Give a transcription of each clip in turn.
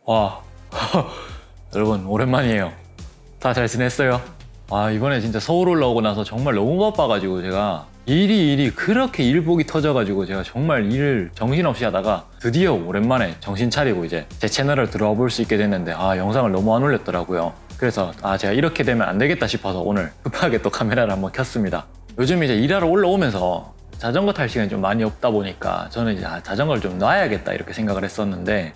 와, 여러분 오랜만이에요. 다 잘 지냈어요? 이번에 진짜 서울 올라오고 나서 정말 너무 바빠가지고 제가 일이 그렇게 일복이 터져가지고 제가 정말 일을 정신없이 하다가 드디어 오랜만에 정신 차리고 이제 제 채널을 들어와 볼 수 있게 됐는데 영상을 너무 안 올렸더라고요. 그래서 제가 이렇게 되면 안 되겠다 싶어서 오늘 급하게 또 카메라를 한번 켰습니다. 요즘 이제 일하러 올라오면서 자전거 탈 시간이 좀 많이 없다 보니까 저는 이제 자전거를 좀 놔야겠다 이렇게 생각을 했었는데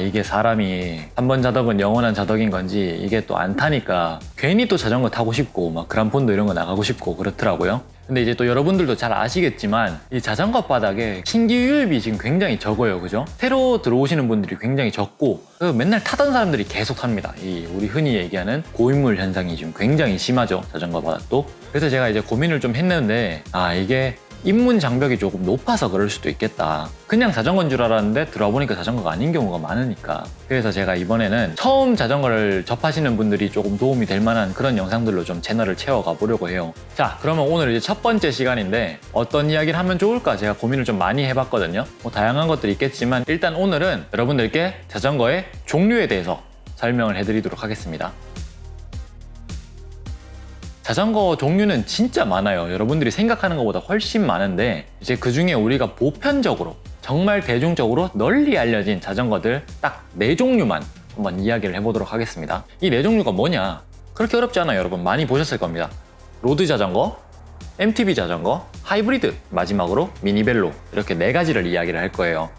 이게 사람이 한 번 자덕은 영원한 자덕인 건지 이게 또 안 타니까 괜히 또 자전거 타고 싶고 막 그란폰도 이런 거 나가고 싶고 그렇더라고요. 근데 이제 또 여러분들도 잘 아시겠지만 이 자전거 바닥에 신규 유입이 지금 굉장히 적어요. 그죠? 새로 들어오시는 분들이 굉장히 적고 맨날 타던 사람들이 계속 탑니다. 우리 흔히 얘기하는 고인물 현상이 지금 굉장히 심하죠. 자전거 바닥도. 그래서 제가 이제 고민을 좀 했는데 이게 입문 장벽이 조금 높아서 그럴 수도 있겠다. 그냥 자전거인 줄 알았는데 들어와 보니까 자전거가 아닌 경우가 많으니까. 그래서 제가 이번에는 처음 자전거를 접하시는 분들이 조금 도움이 될 만한 그런 영상들로 좀 채널을 채워가 보려고 해요. 자, 그러면 오늘 이제 첫 번째 시간인데 어떤 이야기를 하면 좋을까 제가 고민을 좀 많이 해봤거든요. 다양한 것들이 있겠지만 일단 오늘은 여러분들께 자전거의 종류에 대해서 설명을 해드리도록 하겠습니다. 자전거 종류는 진짜 많아요. 여러분들이 생각하는 것보다 훨씬 많은데 이제 그 중에 우리가 보편적으로 정말 대중적으로 널리 알려진 자전거들 딱 4종류만 한번 이야기를 해보도록 하겠습니다. 이 4종류가 뭐냐? 그렇게 어렵지 않아요. 여러분 많이 보셨을 겁니다. 로드 자전거, MTB 자전거, 하이브리드, 마지막으로 미니벨로 이렇게 4가지를 이야기를 할 거예요.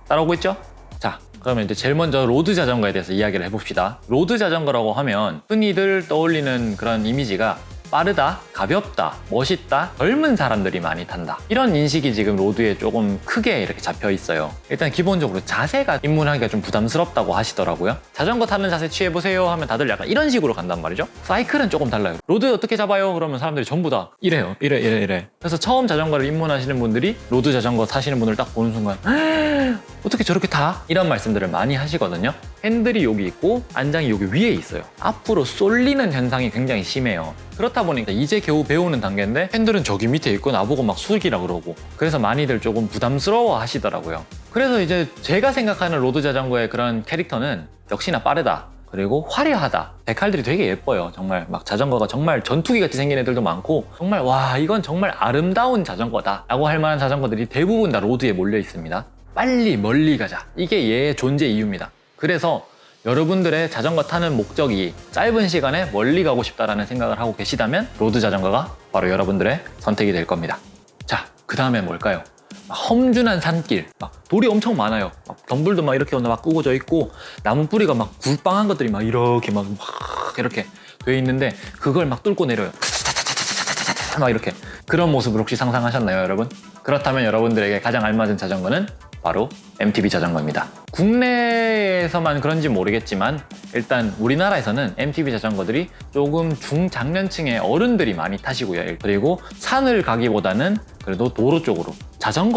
따라오고 있죠? 자, 그러면 이제 제일 먼저 로드 자전거에 대해서 이야기를 해봅시다. 로드 자전거라고 하면 흔히들 떠올리는 그런 이미지가 빠르다, 가볍다, 멋있다, 젊은 사람들이 많이 탄다. 이런 인식이 지금 로드에 조금 크게 이렇게 잡혀 있어요. 일단 기본적으로 자세가 입문하기가 좀 부담스럽다고 하시더라고요. 자전거 타는 자세 취해보세요 하면 다들 약간 이런 식으로 간단 말이죠. 사이클은 조금 달라요. 로드 어떻게 잡아요? 그러면 사람들이 전부 다 이래요. 이래. 그래서 처음 자전거를 입문하시는 분들이 로드 자전거 타시는 분을 딱 보는 순간 어떻게 저렇게 타? 이런 말씀들을 많이 하시거든요. 핸들이 여기 있고 안장이 여기 위에 있어요. 앞으로 쏠리는 현상이 굉장히 심해요. 그렇다 보니까 이제 겨우 배우는 단계인데 핸들은 저기 밑에 있고 나보고 막 숙이라 그러고 그래서 많이들 조금 부담스러워 하시더라고요. 그래서 이제 제가 생각하는 로드 자전거의 그런 캐릭터는 역시나 빠르다. 그리고 화려하다. 데칼들이 되게 예뻐요. 정말 막 자전거가 정말 전투기 같이 생긴 애들도 많고 정말 이건 정말 아름다운 자전거다 라고 할 만한 자전거들이 대부분 다 로드에 몰려 있습니다. 빨리 멀리 가자. 이게 얘의 존재 이유입니다. 그래서 여러분들의 자전거 타는 목적이 짧은 시간에 멀리 가고 싶다라는 생각을 하고 계시다면 로드 자전거가 바로 여러분들의 선택이 될 겁니다. 자, 그 다음에 뭘까요? 험준한 산길, 돌이 엄청 많아요. 덤불도 이렇게 막 꾸겨져 있고 나무 뿌리가 막 굴빵한 것들이 이렇게 이렇게 돼 있는데 그걸 뚫고 내려요. 이렇게 그런 모습을 혹시 상상하셨나요, 여러분? 그렇다면 여러분들에게 가장 알맞은 자전거는 바로 MTB 자전거입니다. 국내에서만 그런지 모르겠지만 일단 우리나라에서는 MTB 자전거들이 조금 중장년층의 어른들이 많이 타시고요. 그리고 산을 가기보다는 그래도 도로 쪽으로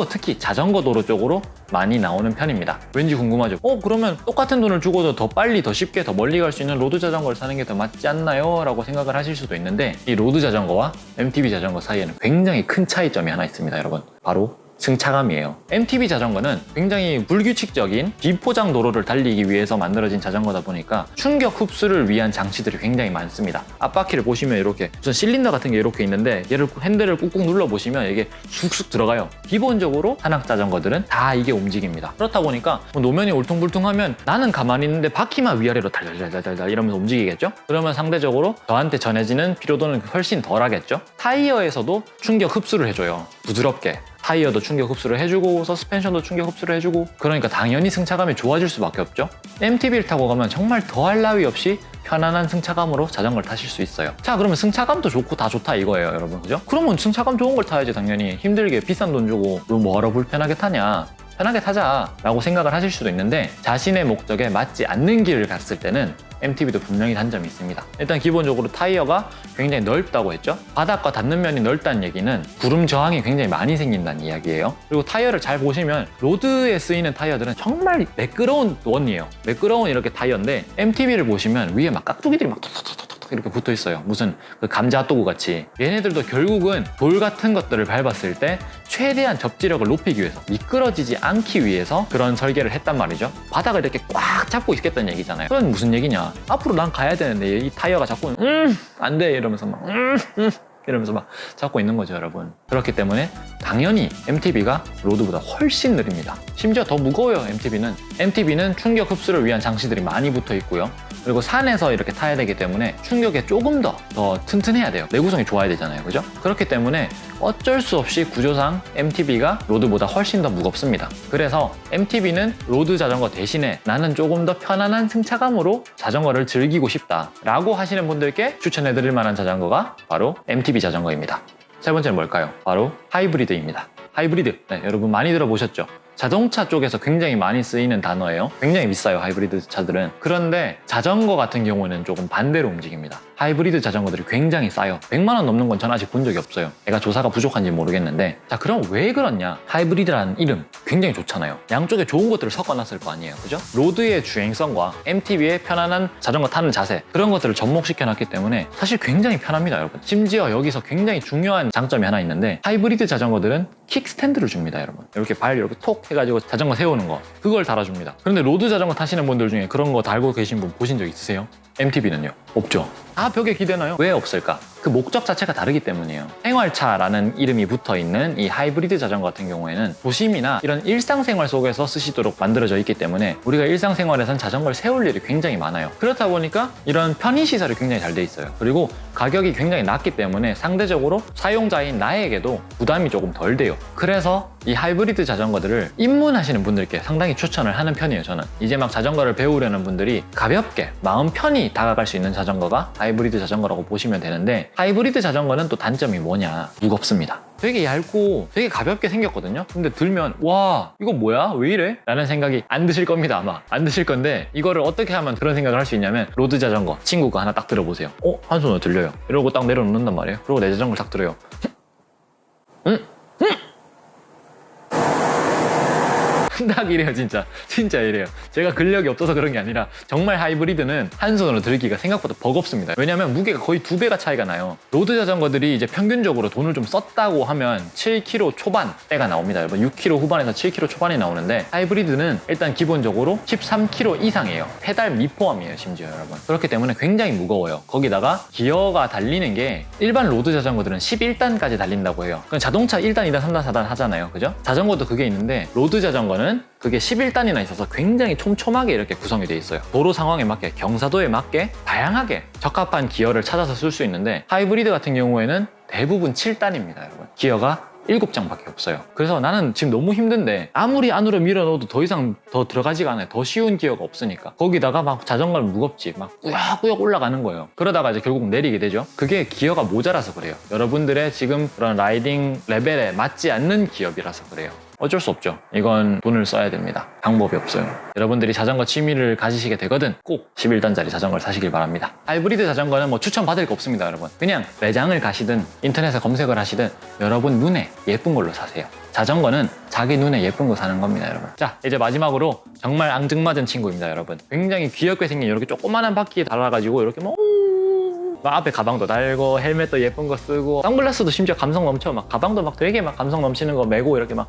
특히 자전거 도로 쪽으로 많이 나오는 편입니다. 왠지 궁금하죠? 그러면 똑같은 돈을 주고도 더 빨리 더 쉽게 더 멀리 갈 수 있는 로드 자전거를 사는 게 더 맞지 않나요? 라고 생각을 하실 수도 있는데 이 로드 자전거와 MTB 자전거 사이에는 굉장히 큰 차이점이 하나 있습니다. 여러분 바로 승차감이에요. MTB 자전거는 굉장히 불규칙적인 비포장 도로를 달리기 위해서 만들어진 자전거다 보니까 충격 흡수를 위한 장치들이 굉장히 많습니다. 앞바퀴를 보시면 이렇게 무슨 실린더 같은 게 이렇게 있는데 얘를 핸들을 꾹꾹 눌러보시면 이게 쑥쑥 들어가요. 기본적으로 산악 자전거들은 다 이게 움직입니다. 그렇다 보니까 노면이 울퉁불퉁하면 나는 가만히 있는데 바퀴만 위아래로 달달달달달 이러면서 움직이겠죠? 그러면 상대적으로 저한테 전해지는 피로도는 훨씬 덜 하겠죠? 타이어에서도 충격 흡수를 해줘요. 부드럽게. 타이어도 충격 흡수를 해주고 서스펜션도 충격 흡수를 해주고 그러니까 당연히 승차감이 좋아질 수밖에 없죠. MTB를 타고 가면 정말 더할 나위 없이 편안한 승차감으로 자전거를 타실 수 있어요. 자, 그러면 승차감도 좋고 다 좋다 이거예요, 여러분. 그죠? 그러면 승차감 좋은 걸 타야지 당연히. 힘들게 비싼 돈 주고 너 뭐하러 불편하게 타냐, 편하게 타자 라고 생각을 하실 수도 있는데 자신의 목적에 맞지 않는 길을 갔을 때는 MTB도 분명히 단점이 있습니다. 일단 기본적으로 타이어가 굉장히 넓다고 했죠. 바닥과 닿는 면이 넓다는 얘기는 구름 저항이 굉장히 많이 생긴다는 이야기예요. 그리고 타이어를 잘 보시면 로드에 쓰이는 타이어들은 정말 매끄러운 원이에요. 매끄러운 이렇게 타이어인데 MTB를 보시면 위에 깍두기들이 톡톡톡톡 이렇게 붙어 있어요. 무슨 그 감자 핫도그 같이. 얘네들도 결국은 돌 같은 것들을 밟았을 때 최대한 접지력을 높이기 위해서, 미끄러지지 않기 위해서 그런 설계를 했단 말이죠. 바닥을 이렇게 꽉 잡고 있겠다는 얘기잖아요. 그건 무슨 얘기냐? 앞으로 난 가야 되는데 이 타이어가 자꾸 안 돼 이러면서 막 이러면서 막 잡고 있는 거죠, 여러분. 그렇기 때문에 당연히 MTB가 로드보다 훨씬 느립니다. 심지어 더 무거워요, MTB는. MTB는 충격 흡수를 위한 장치들이 많이 붙어 있고요. 그리고 산에서 이렇게 타야 되기 때문에 충격에 조금 더 튼튼해야 돼요. 내구성이 좋아야 되잖아요, 그죠? 그렇기 때문에 어쩔 수 없이 구조상 MTB가 로드보다 훨씬 더 무겁습니다. 그래서 MTB는 로드 자전거 대신에 나는 조금 더 편안한 승차감으로 자전거를 즐기고 싶다라고 하시는 분들께 추천해드릴 만한 자전거가 바로 MTB 자전거입니다. 세 번째는 뭘까요? 바로 하이브리드입니다. 하이브리드, 네, 여러분 많이 들어보셨죠? 자동차 쪽에서 굉장히 많이 쓰이는 단어예요. 굉장히 비싸요, 하이브리드 차들은. 그런데 자전거 같은 경우는 조금 반대로 움직입니다. 하이브리드 자전거들이 굉장히 싸요. 100만 원 넘는 건 전 아직 본 적이 없어요. 제가 조사가 부족한지 모르겠는데. 자, 그럼 왜 그렇냐? 하이브리드라는 이름 굉장히 좋잖아요. 양쪽에 좋은 것들을 섞어놨을 거 아니에요, 그죠? 로드의 주행성과 MTB의 편안한 자전거 타는 자세, 그런 것들을 접목시켜놨기 때문에 사실 굉장히 편합니다, 여러분. 심지어 여기서 굉장히 중요한 장점이 하나 있는데, 하이브리드 자전거들은 킥스탠드를 줍니다, 여러분. 이렇게 발 이렇게 톡 해가지고 자전거 세우는 거, 그걸 달아줍니다. 그런데 로드 자전거 타시는 분들 중에 그런 거 달고 계신 분 보신 적 있으세요? MTB는요? 없죠. 다 벽에 기대나요? 왜 없을까? 그 목적 자체가 다르기 때문이에요. 생활차라는 이름이 붙어있는 이 하이브리드 자전거 같은 경우에는 도심이나 이런 일상생활 속에서 쓰시도록 만들어져 있기 때문에 우리가 일상생활에선 자전거를 세울 일이 굉장히 많아요. 그렇다 보니까 이런 편의시설이 굉장히 잘 돼 있어요. 그리고 가격이 굉장히 낮기 때문에 상대적으로 사용자인 나에게도 부담이 조금 덜 돼요. 그래서 이 하이브리드 자전거들을 입문하시는 분들께 상당히 추천을 하는 편이에요, 저는. 이제 막 자전거를 배우려는 분들이 가볍게 마음 편히 다가갈 수 있는 자전거가 하이브리드 자전거라고 보시면 되는데, 하이브리드 자전거는 또 단점이 뭐냐? 무겁습니다. 되게 얇고 되게 가볍게 생겼거든요. 근데 들면 와, 이거 뭐야? 왜 이래? 라는 생각이 안 드실 겁니다, 아마. 안 드실 건데, 이거를 어떻게 하면 그런 생각을 할 수 있냐면, 로드 자전거 친구 거 하나 딱 들어보세요. 한 손으로 들려요. 이러고 딱 내려놓는단 말이에요. 그리고 내 자전거를 딱 들어요. 딱 이래요, 진짜 이래요. 제가 근력이 없어서 그런 게 아니라 정말 하이브리드는 한 손으로 들기가 생각보다 버겁습니다. 왜냐면 무게가 거의 2배가 차이가 나요. 로드 자전거들이 이제 평균적으로 돈을 좀 썼다고 하면 7kg 초반대가 나옵니다, 여러분. 6kg 후반에서 7kg 초반이 나오는데, 하이브리드는 일단 기본적으로 13kg 이상이에요. 페달 미포함이에요, 심지어, 여러분. 그렇기 때문에 굉장히 무거워요. 거기다가 기어가 달리는 게 일반 로드 자전거들은 11단까지 달린다고 해요. 그럼 자동차 1단, 2단, 3단, 4단 하잖아요, 그죠? 자전거도 그게 있는데, 로드 자전거는 그게 11단이나 있어서 굉장히 촘촘하게 이렇게 구성이 돼 있어요. 도로 상황에 맞게, 경사도에 맞게 다양하게 적합한 기어를 찾아서 쓸 수 있는데, 하이브리드 같은 경우에는 대부분 7단입니다, 여러분. 기어가 7장밖에 없어요. 그래서 나는 지금 너무 힘든데 아무리 안으로 밀어 넣어도 더 이상 더 들어가지가 않아요. 더 쉬운 기어가 없으니까. 거기다가 막 자전거는 무겁지, 막 꾸역꾸역 올라가는 거예요. 그러다가 이제 결국 내리게 되죠. 그게 기어가 모자라서 그래요. 여러분들의 지금 그런 라이딩 레벨에 맞지 않는 기업이라서 그래요. 어쩔 수 없죠. 이건 돈을 써야 됩니다. 방법이 없어요. 여러분들이 자전거 취미를 가지시게 되거든 꼭 11단짜리 자전거를 사시길 바랍니다. 하이브리드 자전거는 뭐 추천받을 거 없습니다, 여러분. 그냥 매장을 가시든 인터넷에 검색을 하시든 여러분 눈에 예쁜 걸로 사세요. 자전거는 자기 눈에 예쁜 거 사는 겁니다, 여러분. 자, 이제 마지막으로 정말 앙증맞은 친구입니다, 여러분. 굉장히 귀엽게 생긴 이렇게 조그마한 바퀴에 달아가지고 이렇게 막 앞에 가방도 달고 헬멧도 예쁜 거 쓰고 선글라스도 심지어 감성 넘쳐, 막 가방도 막 되게 막 감성 넘치는 거 메고 이렇게 막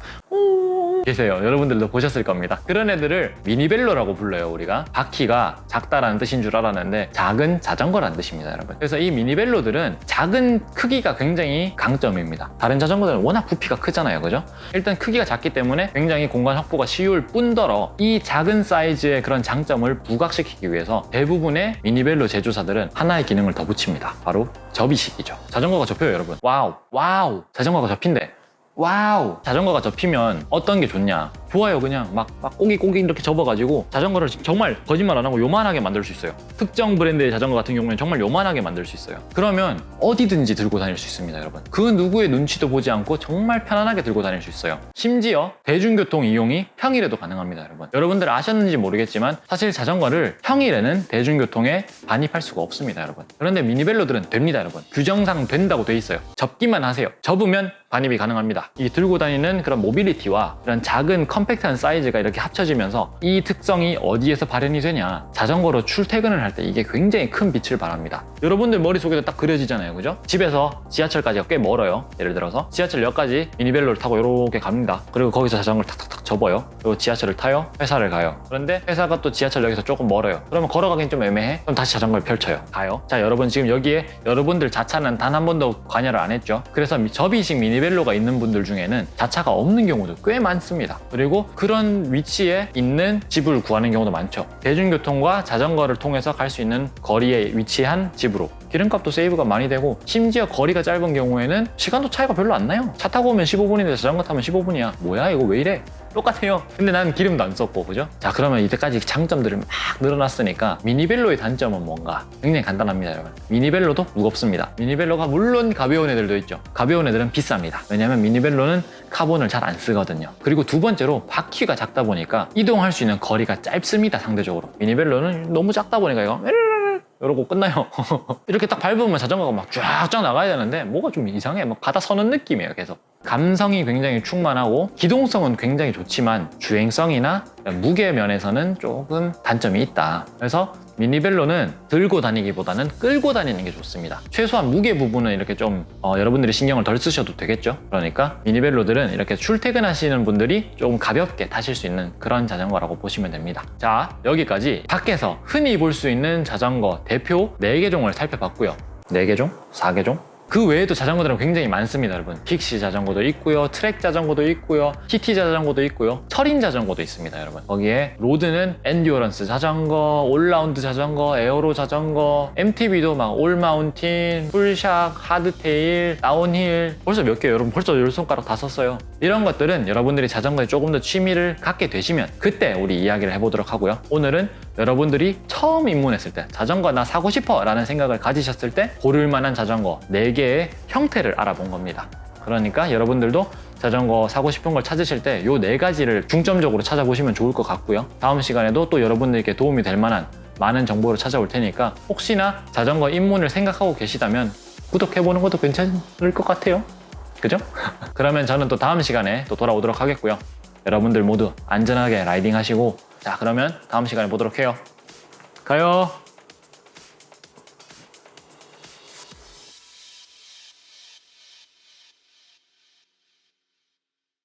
계세요. 여러분들도 보셨을 겁니다. 그런 애들을 미니벨로라고 불러요, 우리가. 바퀴가 작다라는 뜻인 줄 알았는데 작은 자전거라는 뜻입니다, 여러분. 그래서 이 미니벨로들은 작은 크기가 굉장히 강점입니다. 다른 자전거들은 워낙 부피가 크잖아요, 그죠? 일단 크기가 작기 때문에 굉장히 공간 확보가 쉬울 뿐더러 이 작은 사이즈의 그런 장점을 부각시키기 위해서 대부분의 미니벨로 제조사들은 하나의 기능을 더 붙입니다. 바로 접이식이죠. 자전거가 접혀요, 여러분. 와우, 자전거가 접힌대. 와우, 자전거가 접히면 어떤 게 좋냐? 좋아요. 그냥 막 꼬깃꼬깃 이렇게 접어가지고 자전거를 정말 거짓말 안 하고 요만하게 만들 수 있어요. 특정 브랜드의 자전거 같은 경우는 정말 요만하게 만들 수 있어요. 그러면 어디든지 들고 다닐 수 있습니다, 여러분. 그 누구의 눈치도 보지 않고 정말 편안하게 들고 다닐 수 있어요. 심지어 대중교통 이용이 평일에도 가능합니다, 여러분. 여러분들 아셨는지 모르겠지만 사실 자전거를 평일에는 대중교통에 반입할 수가 없습니다, 여러분. 그런데 미니벨로들은 됩니다, 여러분. 규정상 된다고 돼 있어요. 접기만 하세요. 접으면 반입이 가능합니다. 이 들고 다니는 그런 모빌리티와 이런 작은 컴팩트한 사이즈가 이렇게 합쳐지면서 이 특성이 어디에서 발현이 되냐, 자전거로 출퇴근을 할 때 이게 굉장히 큰 빛을 발합니다. 여러분들 머릿속에도 딱 그려지잖아요, 그죠? 집에서 지하철까지가 꽤 멀어요. 예를 들어서 지하철역까지 미니벨로를 타고 이렇게 갑니다. 그리고 거기서 자전거를 탁탁탁 접어요. 그리고 지하철을 타요. 회사를 가요. 그런데 회사가 또 지하철역에서 조금 멀어요. 그러면 걸어가긴 좀 애매해. 그럼 다시 자전거를 펼쳐요. 가요. 자, 여러분 지금 여기에 여러분들 자차는 단 한 번도 관여를 안 했죠. 그래서 접이식 미니벨로가 있는 분들 중에는 자차가 없는 경우도 꽤 많습니다. 그리고 그런 위치에 있는 집을 구하는 경우도 많죠. 대중교통과 자전거를 통해서 갈 수 있는 거리에 위치한 집으로. 기름값도 세이브가 많이 되고, 심지어 거리가 짧은 경우에는 시간도 차이가 별로 안 나요. 차 타고 오면 15분인데 자전거 타면 15분이야. 뭐야 이거 왜 이래? 똑같아요. 근데 난 기름도 안 썼고, 그죠? 자, 그러면 이때까지 장점들을 막 늘어났으니까 미니벨로의 단점은 뭔가? 굉장히 간단합니다, 여러분. 미니벨로도 무겁습니다. 미니벨로가 물론 가벼운 애들도 있죠. 가벼운 애들은 비쌉니다. 왜냐면 미니벨로는 카본을 잘 안 쓰거든요. 그리고 두 번째로 바퀴가 작다 보니까 이동할 수 있는 거리가 짧습니다, 상대적으로. 미니벨로는 너무 작다 보니까 이거 이러고 끝나요. 이렇게 딱 밟으면 자전거가 막 쫙쫙 나가야 되는데 뭐가 좀 이상해. 막 가다 서는 느낌이에요, 계속. 감성이 굉장히 충만하고 기동성은 굉장히 좋지만 주행성이나 무게 면에서는 조금 단점이 있다. 그래서 미니벨로는 들고 다니기보다는 끌고 다니는 게 좋습니다. 최소한 무게 부분은 이렇게 좀 여러분들이 신경을 덜 쓰셔도 되겠죠. 그러니까 미니벨로들은 이렇게 출퇴근하시는 분들이 조금 가볍게 타실 수 있는 그런 자전거라고 보시면 됩니다. 자, 여기까지 밖에서 흔히 볼 수 있는 자전거 대표 4개 종을 살펴봤고요. 4개 종? 4개 종? 그 외에도 자전거들은 굉장히 많습니다, 여러분. 픽시 자전거도 있고요, 트랙 자전거도 있고요, TT 자전거도 있고요, 철인 자전거도 있습니다, 여러분. 거기에 로드는 엔듀어런스 자전거, 올라운드 자전거, 에어로 자전거, MTB도 막 올마운틴, 풀샥, 하드테일, 다운힐, 벌써 몇 개요, 여러분. 벌써 10손가락 다 썼어요. 이런 것들은 여러분들이 자전거에 조금 더 취미를 갖게 되시면 그때 우리 이야기를 해보도록 하고요. 오늘은 여러분들이 처음 입문했을 때 자전거 나 사고 싶어 라는 생각을 가지셨을 때 고를 만한 자전거 4개의 형태를 알아본 겁니다. 그러니까 여러분들도 자전거 사고 싶은 걸 찾으실 때 요 4가지를 중점적으로 찾아보시면 좋을 것 같고요. 다음 시간에도 또 여러분들께 도움이 될 만한 많은 정보를 찾아올 테니까 혹시나 자전거 입문을 생각하고 계시다면 구독해보는 것도 괜찮을 것 같아요. 그죠? 그러면 저는 또 다음 시간에 또 돌아오도록 하겠고요. 여러분들 모두 안전하게 라이딩 하시고, 자, 그러면 다음 시간에 보도록 해요. 가요.